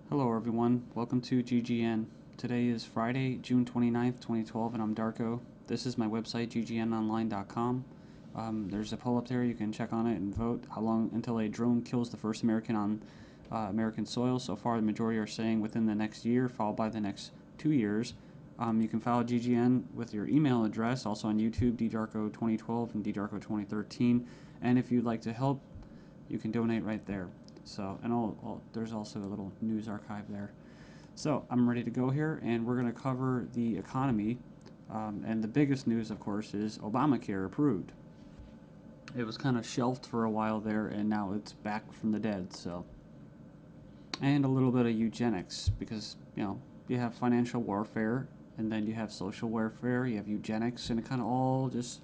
Hello everyone, welcome to GGN. Today is Friday, June 29th, 2012, and I'm Darko. This is my website, ggnonline.com. There's a poll up there, you can check on it and vote how long until a drone kills the first American on American soil. So far, the majority are saying within the next year, followed by the next 2 years. You can follow GGN with your email address, also on YouTube, ddarko2012 and ddarko2013. And if you'd like to help, you can donate right there. So, and there's also a little news archive there. So, I'm ready to go here, and we're going to cover the economy. And the biggest news, of course, is Obamacare approved. It was kind of shelved for a while there, and now it's back from the dead. So, and a little bit of eugenics, because you have financial warfare, and then you have social warfare, you have eugenics, and it kind of all just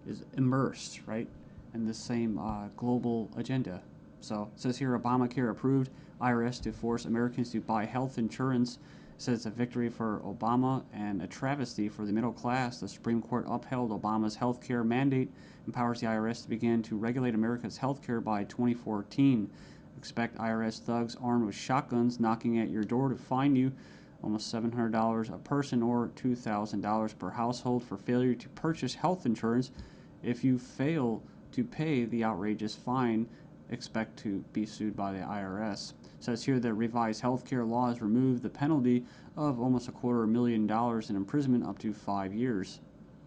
is immersed, right, in the same global agenda. So it says here, Obamacare approved, IRS to force Americans to buy health insurance. It says it's a victory for Obama and a travesty for the middle class. The Supreme Court upheld Obama's health care mandate, empowers the IRS to begin to regulate America's health care by 2014. Expect IRS thugs armed with shotguns knocking at your door to fine you almost $700 a person or $2,000 per household for failure to purchase health insurance. If you fail to pay the outrageous fine, expect to be sued by the IRS. It says here that revised healthcare laws remove the penalty of almost $250,000 in imprisonment up to 5 years.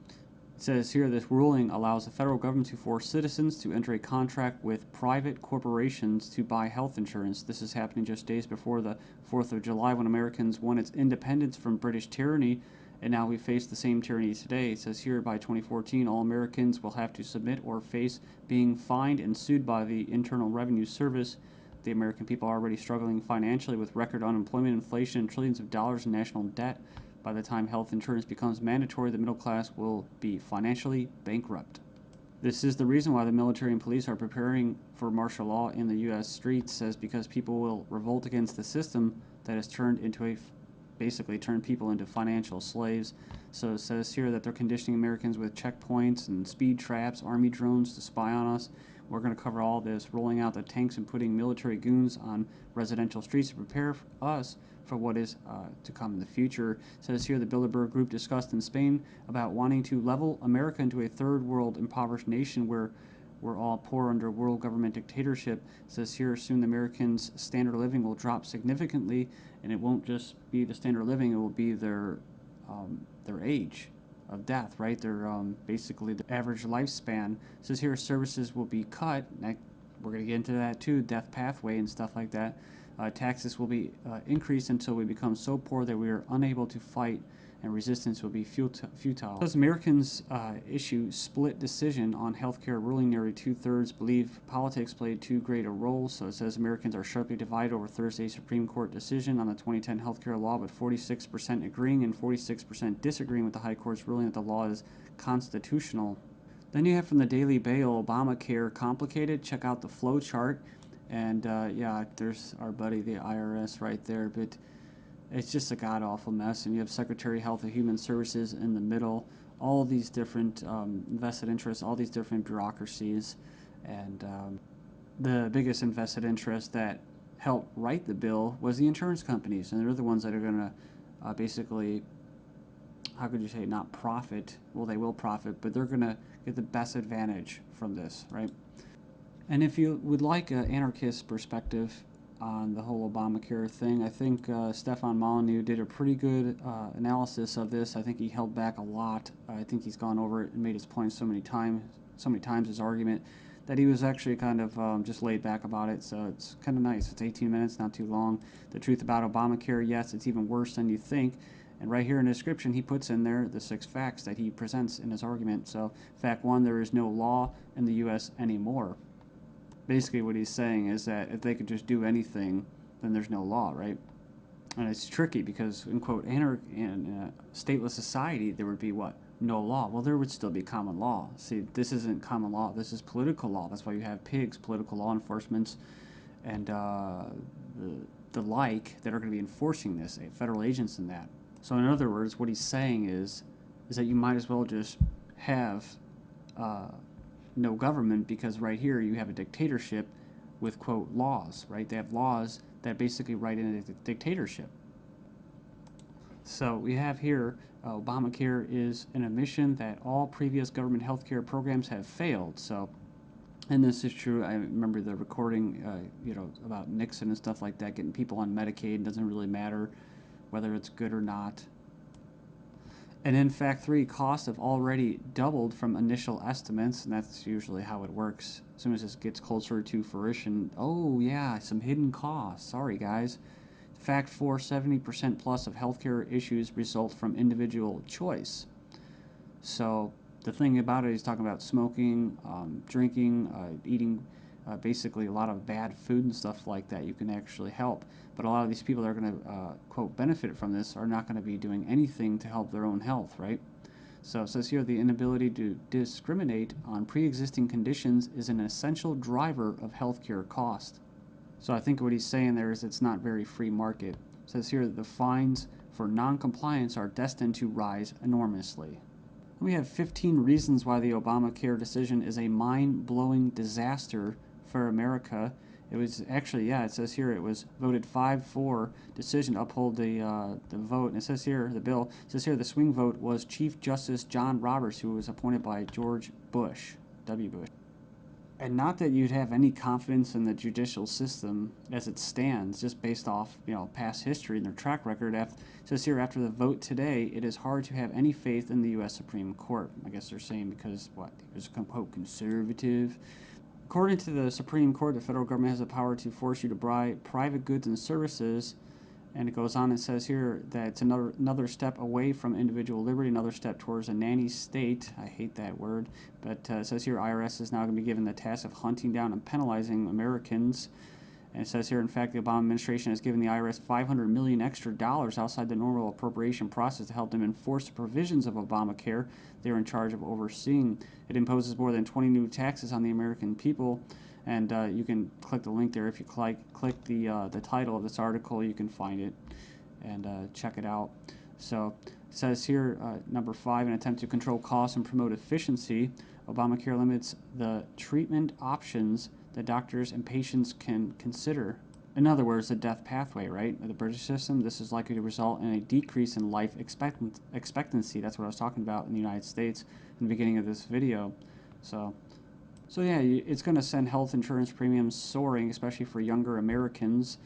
It says here this ruling allows the federal government to force citizens to enter a contract with private corporations to buy health insurance. This is happening just days before the 4th of July, when Americans won its independence from British tyranny, and now we face the same tyranny today. It says here by 2014, all Americans will have to submit or face being fined and sued by the Internal Revenue Service. The American people are already struggling financially with record unemployment, inflation, and trillions of dollars in national debt. By the time health insurance becomes mandatory, the middle class will be financially bankrupt. This is the reason why the military and police are preparing for martial law in the U.S. streets, says because people will revolt against the system that has basically turned people into financial slaves. So it says here that they're conditioning Americans with checkpoints and speed traps, army drones to spy on us. We're going to cover all this, rolling out the tanks and putting military goons on residential streets to prepare us for what is to come in the future. It says here the Bilderberg Group discussed in Spain about wanting to level America into a third world impoverished nation where we're all poor under world government dictatorship. It says here soon the Americans' standard of living will drop significantly, and it won't just be the standard of living, it will be their age of death, right? Their basically the average lifespan. It says here services will be cut. We're going to get into that too, death pathway and stuff like that. Taxes will be increased until we become so poor that we are unable to fight, and resistance will be futile. As Americans issue split decision on healthcare ruling, nearly 2/3 believe politics played too great a role. So it says Americans are sharply divided over Thursday's Supreme Court decision on the 2010 healthcare law, with 46% agreeing and 46% disagreeing with the High Court's ruling that the law is constitutional. Then you have from the Daily Bail, Obamacare complicated. Check out the flow chart. And yeah, there's our buddy, the IRS, right there. But it's just a god-awful mess. And you have Secretary of Health and Human Services in the middle. All these different vested interests, all these different bureaucracies. And the biggest invested interest that helped write the bill was the insurance companies. And they're the ones that are going to basically, how could you say, not profit. Well, they will profit, but they're going to get the best advantage from this, right? And if you would like an anarchist perspective on the whole Obamacare thing, I think Stefan Molyneux did a pretty good analysis of this. I think he held back a lot. I think he's gone over it and made his point so many times, his argument, that he was actually kind of just laid back about it. So it's kind of nice. It's 18 minutes, not too long. The truth about Obamacare, yes, it's even worse than you think. And right here in the description, he puts in there the 6 facts that he presents in his argument. So fact 1, there is no law in the U.S. anymore. Basically what he's saying is that if they could just do anything, then there's no law, right? And it's tricky because, in quote, in a stateless society, there would be what? No law. Well, there would still be common law. See, this isn't common law. This is political law. That's why you have pigs, political law enforcement, and the like that are going to be enforcing this, federal agents and that. So in other words, what he's saying is that you might as well just have no government, because right here you have a dictatorship with, quote, laws, right? They have laws that basically write in a dictatorship. So we have here Obamacare is an admission that all previous government health care programs have failed. So, and this is true. I remember the recording, about Nixon and stuff like that, getting people on Medicaid. It doesn't really matter whether it's good or not. And in fact, costs have already doubled from initial estimates, and that's usually how it works. As soon as this gets closer to fruition, oh yeah, some hidden costs. Sorry, guys. Fact 4, 70% plus of healthcare issues result from individual choice. So the thing about it, he's talking about smoking, drinking, eating basically a lot of bad food and stuff like that. You can actually help. But a lot of these people that are going to, quote, benefit from this are not going to be doing anything to help their own health, right? So it says here the inability to discriminate on pre-existing conditions is an essential driver of healthcare cost. So I think what he's saying there is it's not very free market. It says here that the fines for non-compliance are destined to rise enormously. We have 15 reasons why the Obamacare decision is a mind-blowing disaster for America. It was actually, it says here it was voted 5-4 decision to uphold the vote. And it says here, the bill, it says here the swing vote was Chief Justice John Roberts, who was appointed by George Bush, W. Bush. And not that you'd have any confidence in the judicial system as it stands, just based off past history and their track record. It says here, after the vote today, it is hard to have any faith in the U.S. Supreme Court. I guess they're saying because he was quote conservative. According to the Supreme Court, the federal government has the power to force you to buy private goods and services. And it goes on and says here that it's another step away from individual liberty, another step towards a nanny state. I hate that word. But it says here IRS is now going to be given the task of hunting down and penalizing Americans. And it says here, in fact, the Obama administration has given the IRS $500 million extra outside the normal appropriation process to help them enforce the provisions of Obamacare they're in charge of overseeing. It imposes more than 20 new taxes on the American people. And you can click the link there. If you click the title of this article, you can find it and check it out. So it says here, number 5, an attempt to control costs and promote efficiency. Obamacare limits the treatment options that doctors and patients can consider. In other words, the death pathway, right? The British system, this is likely to result in a decrease in life expectancy. That's what I was talking about in the United States in the beginning of this video. So yeah, it's going to send health insurance premiums soaring, especially for younger Americans.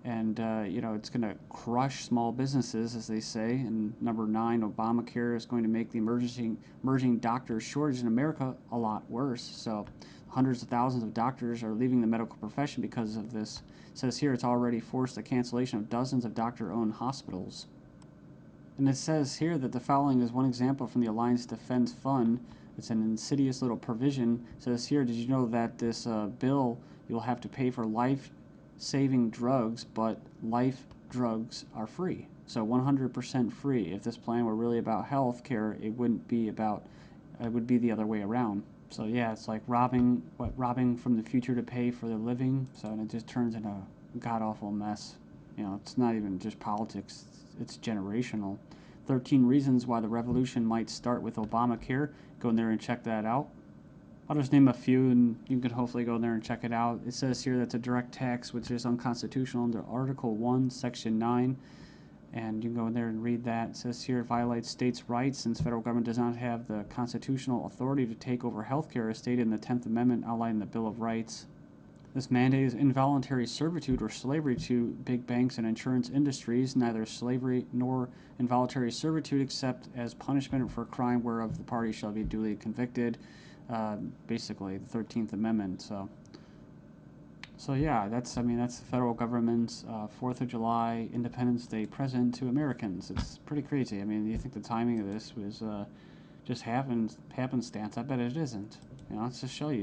And, it's going to crush small businesses, as they say. And number 9, Obamacare is going to make the emerging doctor shortage in America a lot worse. So hundreds of thousands of doctors are leaving the medical profession because of this. It says here it's already forced the cancellation of dozens of doctor-owned hospitals. And it says here that the following is one example from the Alliance Defense Fund. It's an insidious little provision. It says here, did you know that this bill, you'll have to pay for life-saving drugs, but life drugs are free. So 100% free. If this plan were really about health care, it wouldn't be about, it would be the other way around. So yeah, it's like robbing from the future to pay for the living. So and it just turns into a god-awful mess. It's not even just politics, it's generational. 13 reasons why the revolution might start with Obamacare. Go in there and check that out. I'll just name a few and you can hopefully go in there and check it out. It says here that's a direct tax which is unconstitutional under Article 1, Section 9. And you can go in there and read that. It says here it violates states' rights since federal government does not have the constitutional authority to take over healthcare as stated in the 10th Amendment outlined in the Bill of Rights. This mandate is involuntary servitude or slavery to big banks and insurance industries, neither slavery nor involuntary servitude except as punishment for a crime whereof the party shall be duly convicted. Basically, the 13th Amendment. So yeah, that's the federal government's 4th of July Independence Day present to Americans. It's pretty crazy. I mean, you think the timing of this was just happenstance? I bet it isn't. Let's just show you.